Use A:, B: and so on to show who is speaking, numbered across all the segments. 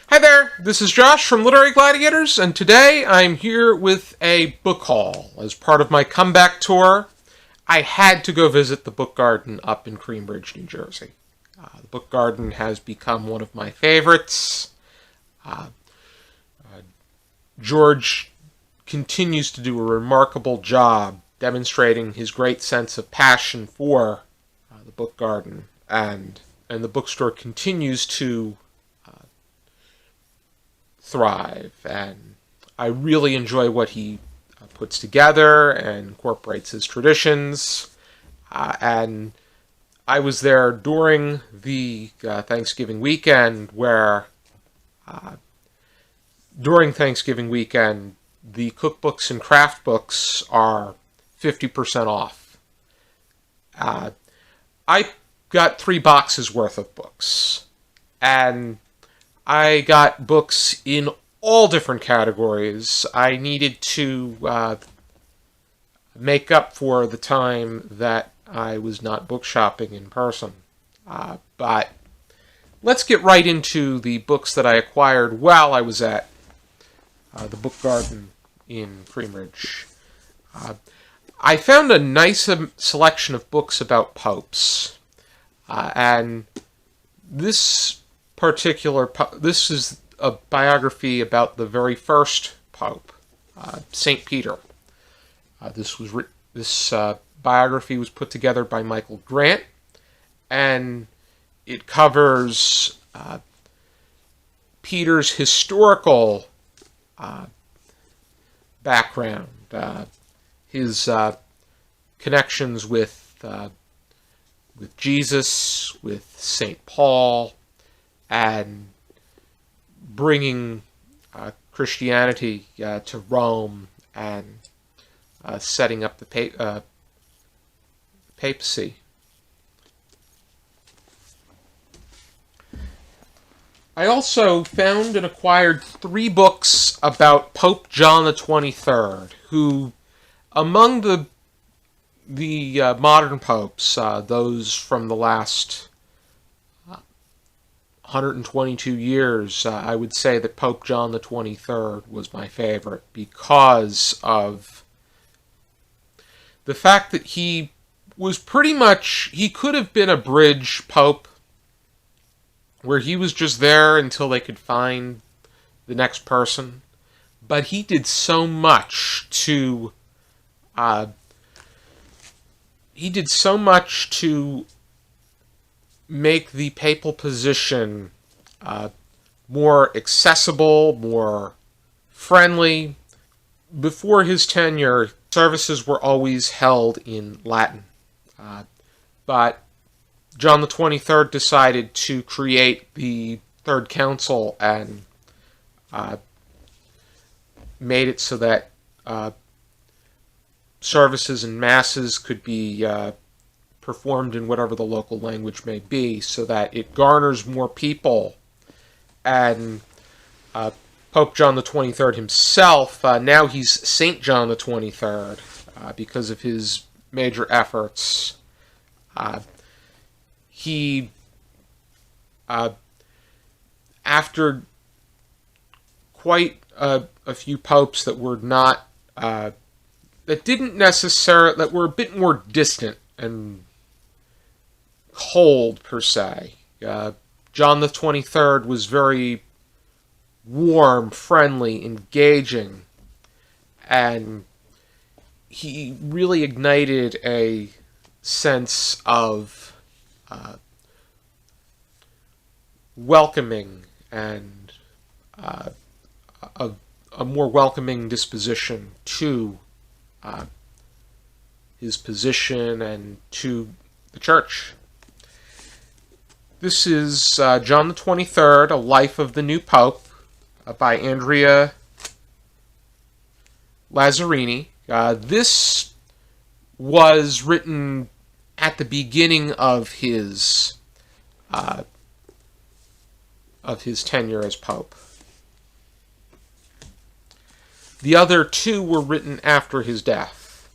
A: Hi there, this is Josh from Literary Gladiators, and today I'm here with a book haul. As part of my comeback tour, I had to go visit the Book Garden up in Cambridge, New Jersey. The Book Garden has become one of my favorites. George continues to do a remarkable job demonstrating his great sense of passion for the Book Garden, and the bookstore continues to thrive, and I really enjoy what he puts together and incorporates his traditions. And I was there during the Thanksgiving weekend, where during Thanksgiving weekend the cookbooks and craft books are 50% off. I got 3 boxes worth of books, and I got books in all different categories. I needed to make up for the time that I was not book shopping in person. But let's get right into the books that I acquired while I was at the Book Garden in Cambridge. I found a nice selection of books about popes. And this is a biography about the very first pope, St. Peter. This biography was put together by Michael Grant, and it covers Peter's historical background, his connections with Jesus, with St. Paul, and bringing Christianity to Rome, and setting up the papacy. I also found and acquired 3 books about Pope John the 23rd, who, among the modern popes, those from the last 122 years, I would say that Pope John the 23rd was my favorite, because of the fact that he was he could have been a bridge pope, where he was just there until they could find the next person, but he did so much to make the papal position more accessible, more friendly. Before his tenure, services were always held in Latin. But John the 23rd decided to create the Third Council, and made it so that services and masses could be performed in whatever the local language may be, so that it garners more people. And Pope John the 23rd himself, now he's Saint John the 23rd, because of his major efforts. He, after quite a few popes that were not, that were a bit more distant and cold, per se. John the 23rd was very warm, friendly, engaging, and he really ignited a sense of welcoming, and a more welcoming disposition to his position and to the church. This is John the 23rd, A Life of the New Pope, by Andrea Lazzarini. This was written at the beginning of his tenure as Pope. The other 2 were written after his death.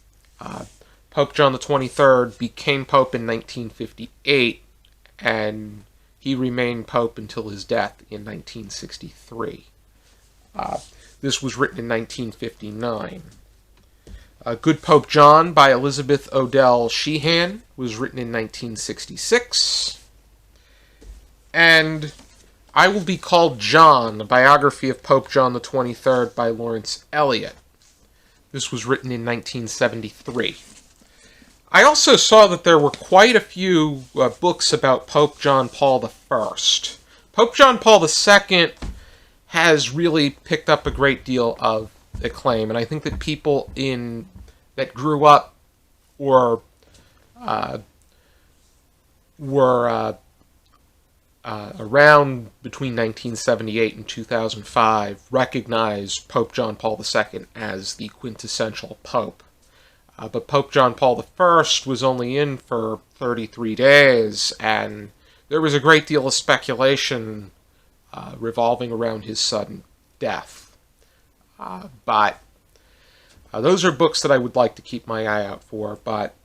A: Pope John the 23rd became Pope in 1958, and he remained Pope until his death in 1963. This was written in 1959. Good Pope John by Elizabeth Odell Sheehan was written in 1966. And I Will Be Called John, a biography of Pope John XXIII by Lawrence Eliot. This was written in 1973. I also saw that there were quite a few books about Pope John Paul I. Pope John Paul II has really picked up a great deal of acclaim, and I think that people that grew up or were around between 1978 and 2005 recognized Pope John Paul II as the quintessential pope. But Pope John Paul I was only in for 33 days, and there was a great deal of speculation revolving around his sudden death. But those are books that I would like to keep my eye out for, but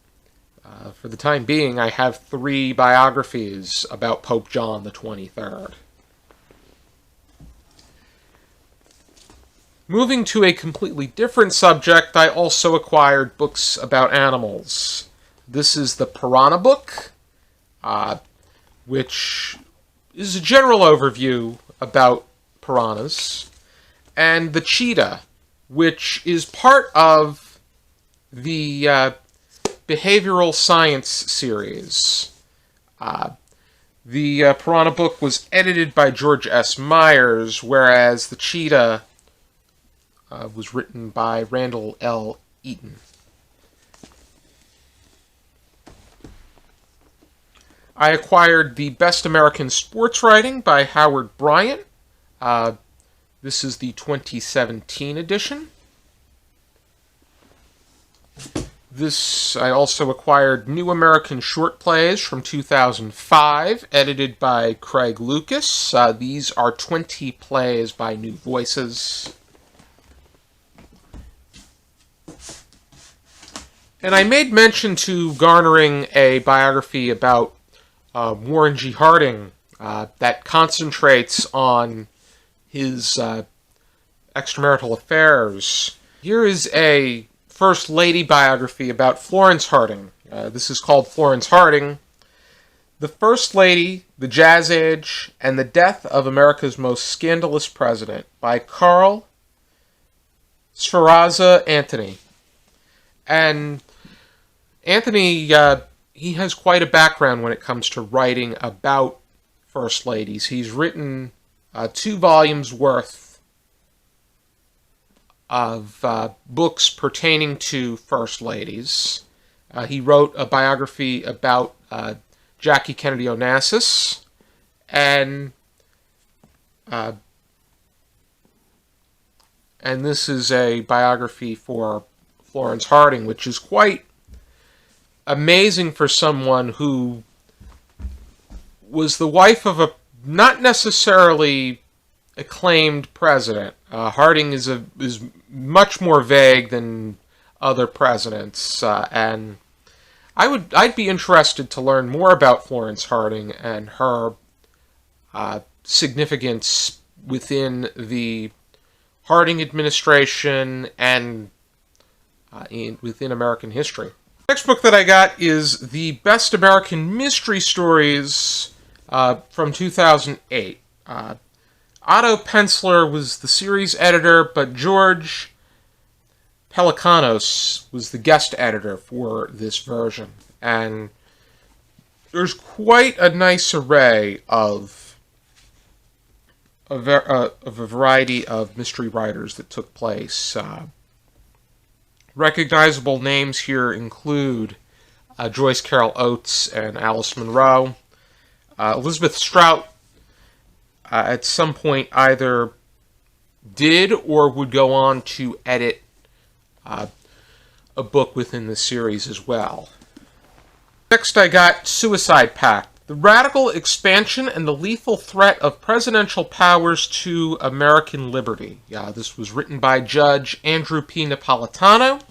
A: for the time being, I have 3 biographies about Pope John XXIII. Moving to a completely different subject, I also acquired books about animals. This is the Piranha Book, which is a general overview about piranhas, and the Cheetah, which is part of the behavioral science series. The Piranha Book was edited by George S. Myers, whereas the Cheetah was written by Randall L. Eaton. I acquired the Best American Sports Writing by Howard Bryant. This is the 2017 edition. I also acquired New American Short Plays from 2005, edited by Craig Lucas. These are 20 plays by New Voices. And I made mention to garnering a biography about Warren G. Harding that concentrates on his extramarital affairs. Here is a First Lady biography about Florence Harding. This is called Florence Harding, The First Lady, the Jazz Age, and the Death of America's Most Scandalous President by Carl Sferrazza Anthony. And Anthony, he has quite a background when it comes to writing about First Ladies. He's written 2 volumes worth of books pertaining to First Ladies. He wrote a biography about Jackie Kennedy Onassis, and this is a biography for Florence Harding, which is quite amazing for someone who was the wife of a not necessarily acclaimed president. Harding is much more vague than other presidents, and I'd be interested to learn more about Florence Harding and her significance within the Harding administration and within American history. The next book that I got is the Best American Mystery Stories from 2008. Otto Penzler was the series editor, but George Pelecanos was the guest editor for this version. And there's quite a nice array of a variety of mystery writers that took place. Recognizable names here include Joyce Carol Oates and Alice Munro. Elizabeth Strout at some point either did or would go on to edit a book within the series as well. Next I got Suicide Pact, the radical expansion and the lethal threat of presidential powers to American liberty. This was written by Judge Andrew P. Napolitano,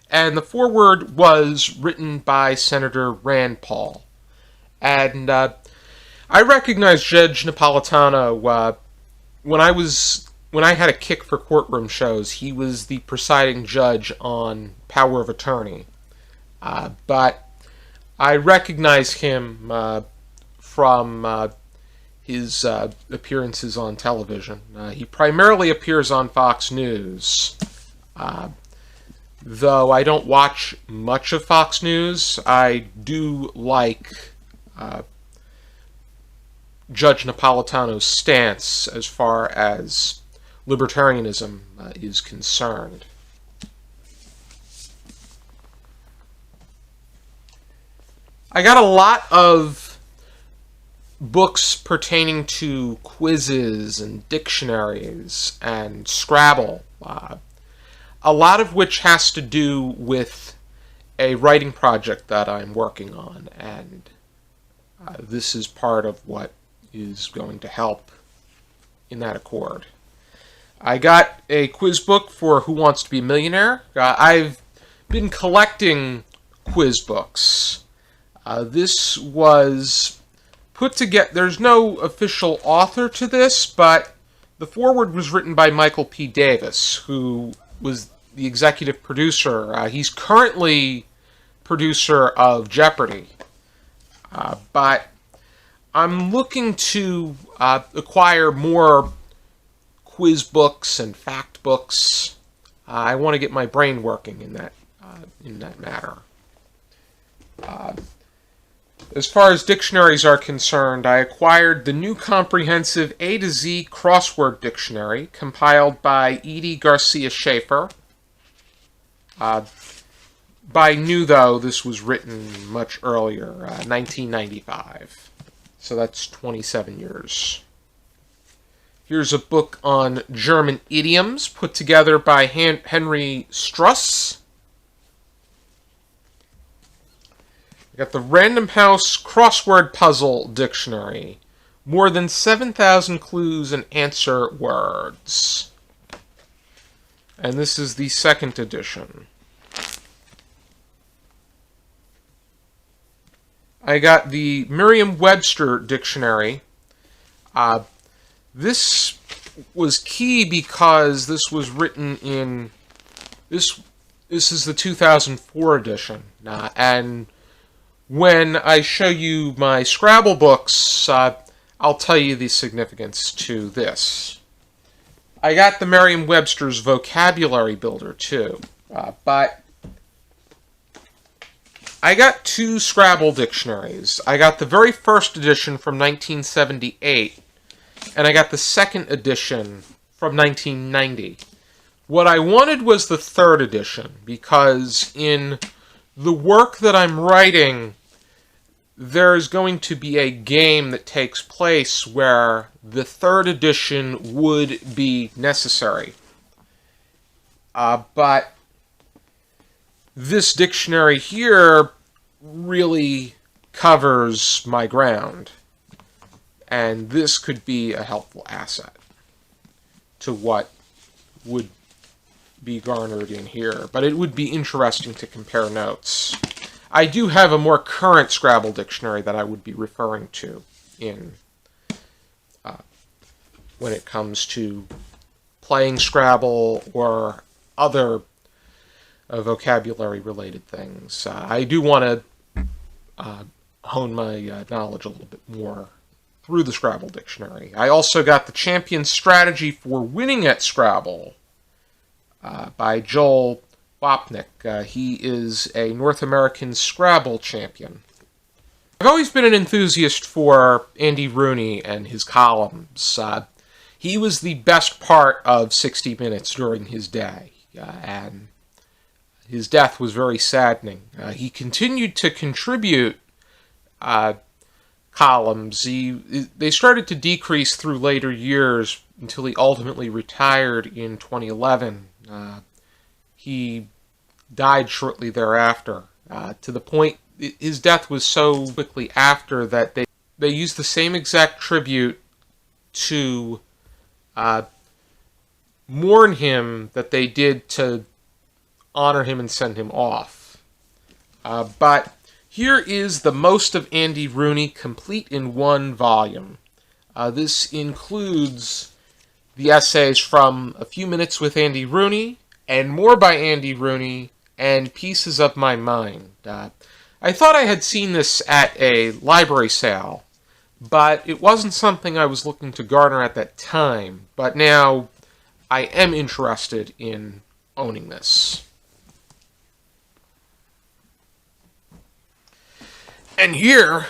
A: and the foreword was written by Senator Rand Paul. And I recognize Judge Napolitano. When I had a kick for courtroom shows, he was the presiding judge on Power of Attorney. But I recognize him from his appearances on television. He primarily appears on Fox News. Though I don't watch much of Fox News, I do like Judge Napolitano's stance as far as libertarianism is concerned. I got a lot of books pertaining to quizzes and dictionaries and Scrabble, a lot of which has to do with a writing project that I'm working on, and this is part of what is going to help in that accord. I got a quiz book for Who Wants to Be a Millionaire. I've been collecting quiz books. This was put together. There's no official author to this, but the foreword was written by Michael P. Davis, who was the executive producer. He's currently producer of Jeopardy! But I'm looking to acquire more quiz books and fact books. I want to get my brain working in that matter. As far as dictionaries are concerned, I acquired the new comprehensive A to Z Crossword Dictionary, compiled by Edie Garcia Schaefer. By new, though, this was written much earlier, 1995. So that's 27 years. Here's a book on German idioms, put together by Henry Struss. Got the Random House Crossword Puzzle Dictionary. More than 7,000 clues and answer words. And this is the second edition. I got the Merriam-Webster Dictionary. This was key because this was written in... This is the 2004 edition. And when I show you my Scrabble books, I'll tell you the significance to this. I got the Merriam-Webster's Vocabulary Builder, too. But I got two Scrabble dictionaries. I got the very first edition from 1978, and I got the second edition from 1990. What I wanted was the third edition, because in the work that I'm writing, there's going to be a game that takes place where the third edition would be necessary. But this dictionary here really covers my ground, and this could be a helpful asset to what would be garnered in here. But it would be interesting to compare notes. I do have a more current Scrabble dictionary that I would be referring to in when it comes to playing Scrabble or other vocabulary-related things. I do want to hone my knowledge a little bit more through the Scrabble dictionary. I also got the Champion's Strategy for Winning at Scrabble by Joel Wapnick. He is a North American Scrabble champion. I've always been an enthusiast for Andy Rooney and his columns. He was the best part of 60 Minutes during his day, and his death was very saddening. He continued to contribute columns. They started to decrease through later years until he ultimately retired in 2011. He died shortly thereafter, to the point his death was so quickly after that they used the same exact tribute to mourn him that they did to honor him and send him off. But Here is The Most of Andy Rooney, complete in one volume. This includes the essays from A Few Minutes with Andy Rooney, and More by Andy Rooney, and Pieces of My Mind. I thought I had seen this at a library sale, but it wasn't something I was looking to garner at that time. But now I am interested in owning this. And here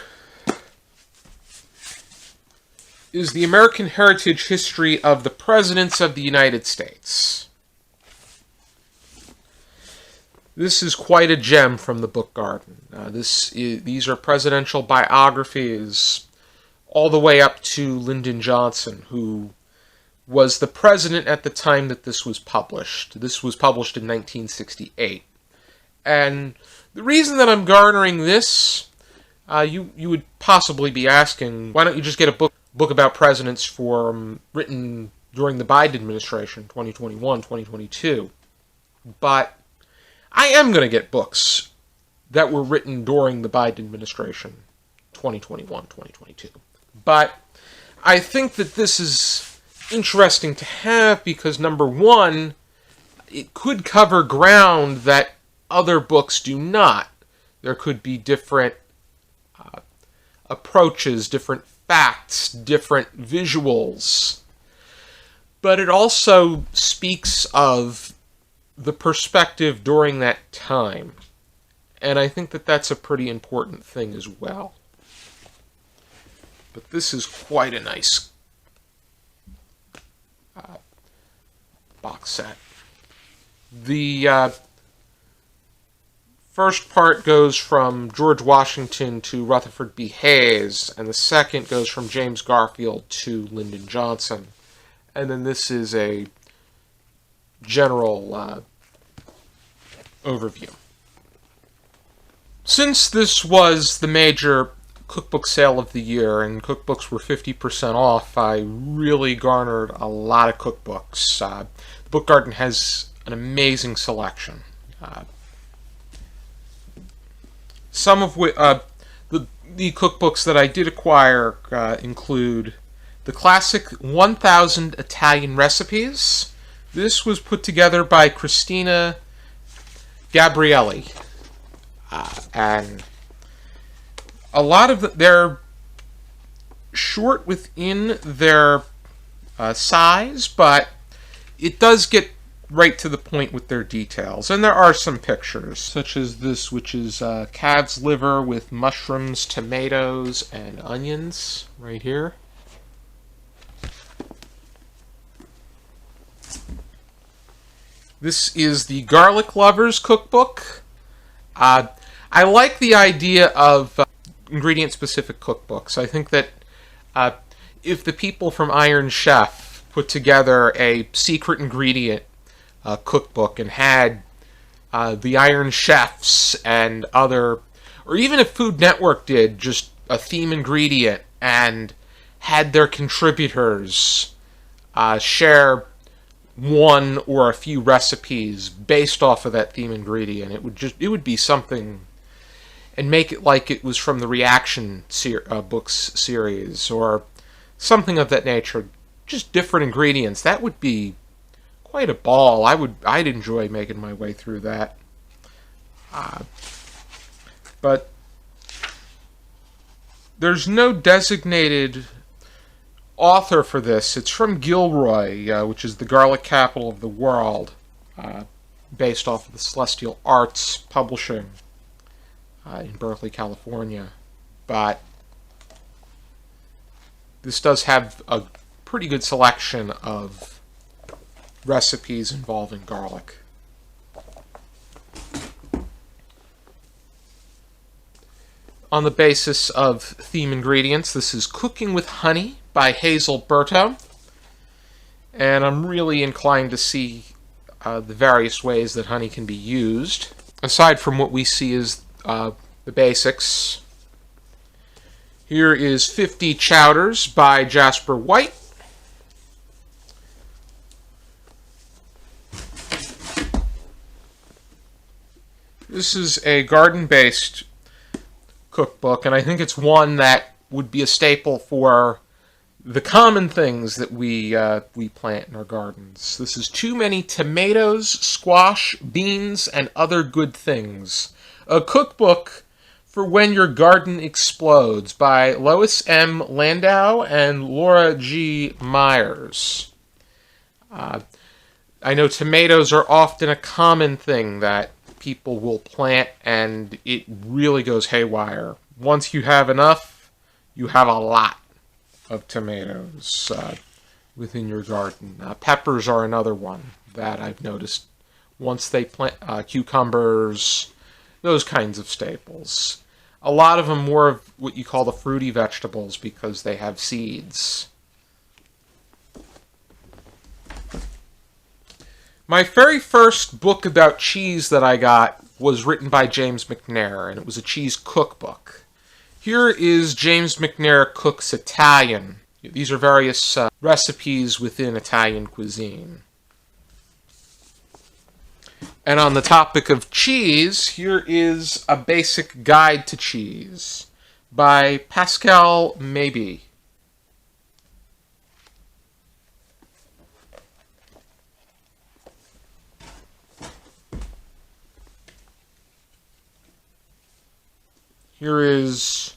A: is the American Heritage History of the Presidents of the United States. This is quite a gem from the book garden. These are presidential biographies all the way up to Lyndon Johnson, who was the president at the time that this was published. This was published in 1968. And the reason that I'm garnering this, you would possibly be asking, why don't you just get a book about presidents written during the Biden administration, 2021, 2022. But I am going to get books that were written during the Biden administration, 2021, 2022. But I think that this is interesting to have because, number one, it could cover ground that other books do not. There could be different approaches, different facts, different visuals. But it also speaks of the perspective during that time. And I think that that's a pretty important thing as well. But this is quite a nice box set. The first part goes from George Washington to Rutherford B. Hayes, and the second goes from James Garfield to Lyndon Johnson. And then this is a general overview. Since this was the major cookbook sale of the year, and cookbooks were 50% off, I really garnered a lot of cookbooks. The Book Garden has an amazing selection. Some of which, the cookbooks that I did acquire include the classic 1000 Italian Recipes. This was put together by Christina Gabrielli. And a lot of they're short within their size, but it does get right to the point with their details. And there are some pictures, such as this, which is calf's liver with mushrooms, tomatoes, and onions, right here. This is the Garlic Lovers Cookbook. I like the idea of ingredient-specific cookbooks. I think that if the people from Iron Chef put together a secret ingredient cookbook and had the Iron Chefs and other, or even if Food Network did just a theme ingredient and had their contributors share one or a few recipes based off of that theme ingredient, it would be something, and make it like it was from the Reaction books series or something of that nature. Just different ingredients. That would be quite a ball. I'd enjoy making my way through that. But there's no designated author for this. It's from Gilroy, which is the garlic capital of the world, based off of the Celestial Arts Publishing in Berkeley, California. But this does have a pretty good selection of recipes involving garlic. On the basis of theme ingredients, this is Cooking with Honey by Hazel Berto. And I'm really inclined to see the various ways that honey can be used. Aside from what we see as the basics. Here is 50 Chowders by Jasper White. This is a garden-based cookbook, and I think it's one that would be a staple for the common things that we plant in our gardens. This is Too Many Tomatoes, Squash, Beans, and Other Good Things. A cookbook for when your garden explodes by Lois M. Landau and Laura G. Myers. I know tomatoes are often a common thing that people will plant, and it really goes haywire. Once you have enough, you have a lot of tomatoes within your garden. Peppers are another one that I've noticed. Once they plant cucumbers, those kinds of staples. A lot of them more of what you call the fruity vegetables because they have seeds. My very first book about cheese that I got was written by James McNair, and it was a cheese cookbook. Here is James McNair Cooks Italian. These are various recipes within Italian cuisine. And on the topic of cheese, here is A Basic Guide to Cheese by Pascal Maybe. Here is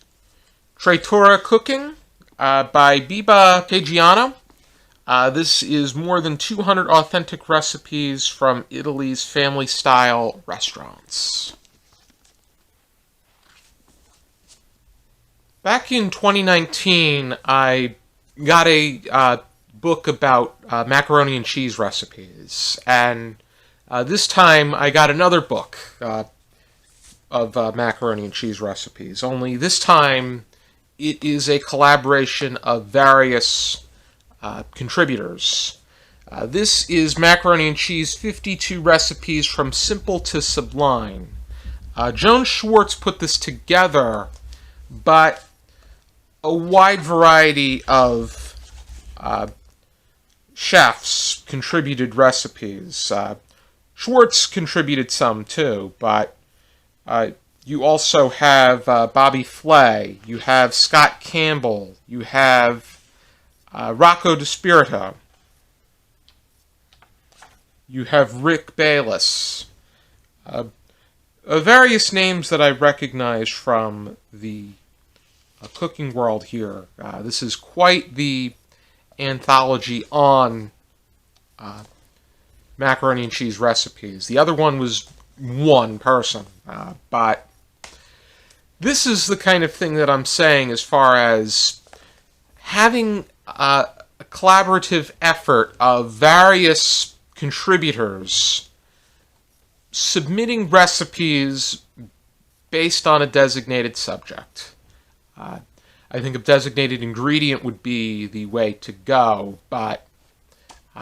A: Trattoria Cooking by Biba Caggiano. This is more than 200 authentic recipes from Italy's family-style restaurants. Back in 2019, I got a book about macaroni and cheese recipes, and this time I got another book of macaroni and cheese recipes, only this time it is a collaboration of various contributors. This is Macaroni and Cheese 52 Recipes from Simple to Sublime. Joan Schwartz put this together, but a wide variety of chefs contributed recipes. Schwartz contributed some too, but you also have Bobby Flay, you have Scott Campbell, you have Rocco DiSpirito, you have Rick Bayless, various names that I recognize from the cooking world here. This is quite the anthology on macaroni and cheese recipes. The other one was one person, but this is the kind of thing that I'm saying as far as having a collaborative effort of various contributors submitting recipes based on a designated subject. I think a designated ingredient would be the way to go, but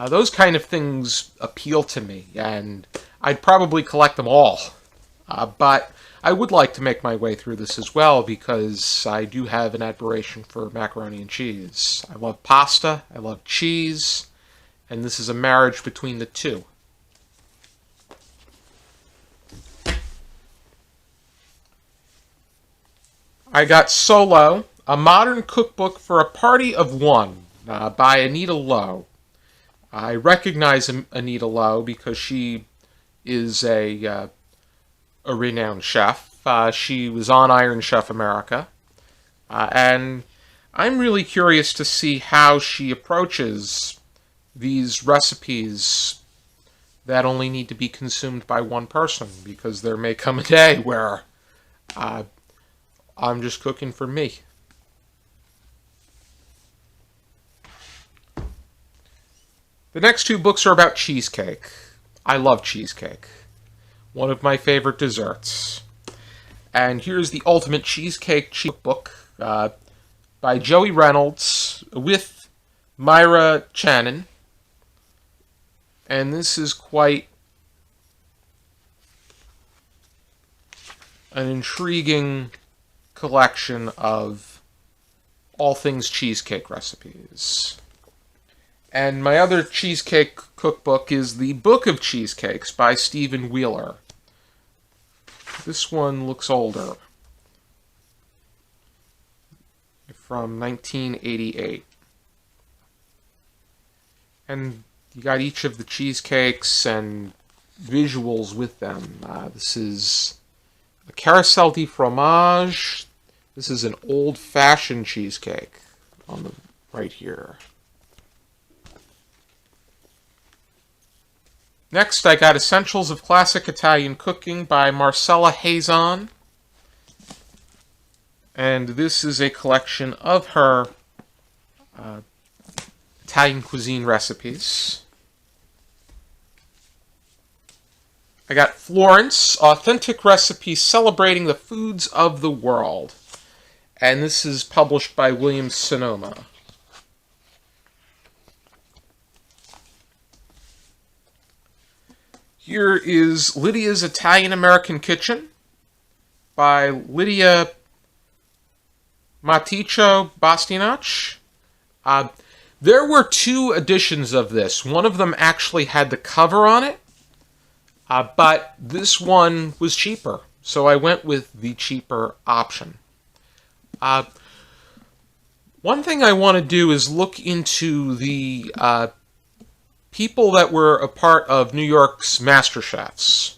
A: those kind of things appeal to me, and I'd probably collect them all. But I would like to make my way through this as well because I do have an admiration for macaroni and cheese. I love pasta, I love cheese, and this is a marriage between the two. I got Solo, a modern cookbook for a party of one by Anita Lowe. I recognize Anita Lowe because she is a renowned chef. She was on Iron Chef America. And I'm really curious to see how she approaches these recipes that only need to be consumed by one person, because there may come a day where I'm just cooking for me. The next two books are about cheesecake. I love cheesecake. One of my favorite desserts. And here's the Ultimate Cheesecake Cheekbook by Joey Reynolds with Myra Channon. And this is quite an intriguing collection of all things cheesecake recipes. And my other cheesecake cookbook is The Book of Cheesecakes by Stephen Wheeler. This one looks older. from 1988. And you got each of the cheesecakes and visuals with them. This is a carousel de fromage. This is an old-fashioned cheesecake on the right here. Next, I got Essentials of Classic Italian Cooking by Marcela Hazon. And this is a collection of her Italian cuisine recipes. I got Florence, Authentic Recipes Celebrating the Foods of the World. And this is published by Williams Sonoma. Here is Lydia's Italian-American Kitchen by Lydia Maticho Bastinach. There were two editions of this. One of them actually had the cover on it, but this one was cheaper, so I went with the cheaper option. One thing I want to do is look into the people that were a part of New York's MasterChefs,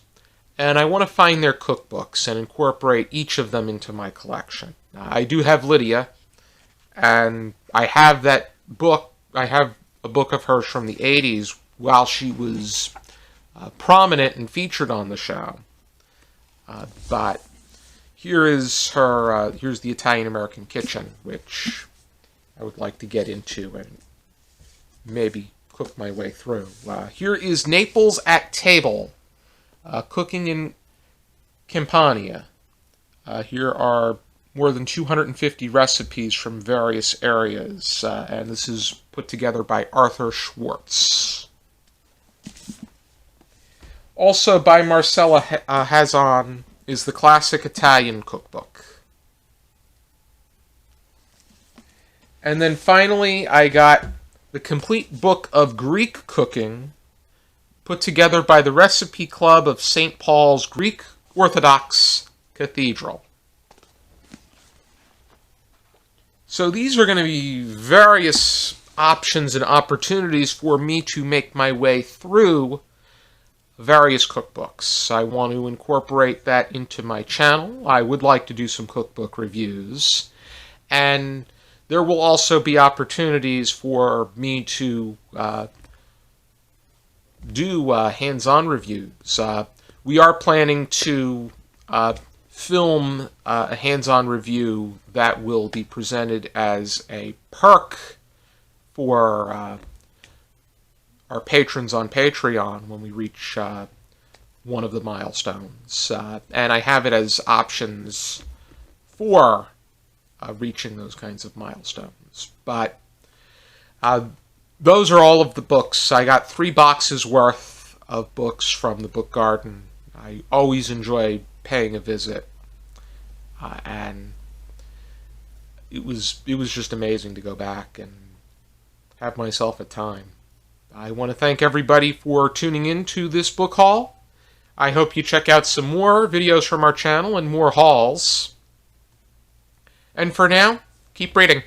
A: and I want to find their cookbooks and incorporate each of them into my collection. I do have Lydia, and I have that book. I have a book of hers from the 80s while she was prominent and featured on the show. But here is her, here's the Italian-American Kitchen, which I would like to get into and maybe cook my way through. Here is Naples at Table, Cooking in Campania. Here are more than 250 recipes from various areas, and this is put together by Arthur Schwartz. Also by Marcela Hazon is the Classic Italian Cookbook. And then finally, I got the Complete Book of Greek Cooking, put together by the Recipe Club of St. Paul's Greek Orthodox Cathedral. So these are going to be various options and opportunities for me to make my way through various cookbooks. I want to incorporate that into my channel. I would like to do some cookbook reviews. And there will also be opportunities for me to do hands-on reviews. We are planning to film a hands-on review that will be presented as a perk for our patrons on Patreon when we reach one of the milestones. And I have it as options for reaching those kinds of milestones. But those are all of the books. I got 3 boxes worth of books from the book garden. I always enjoy paying a visit, and it was just amazing to go back and have myself a time. I want to thank everybody for tuning in to this book haul. I hope you check out some more videos from our channel and more hauls. And for now, keep reading.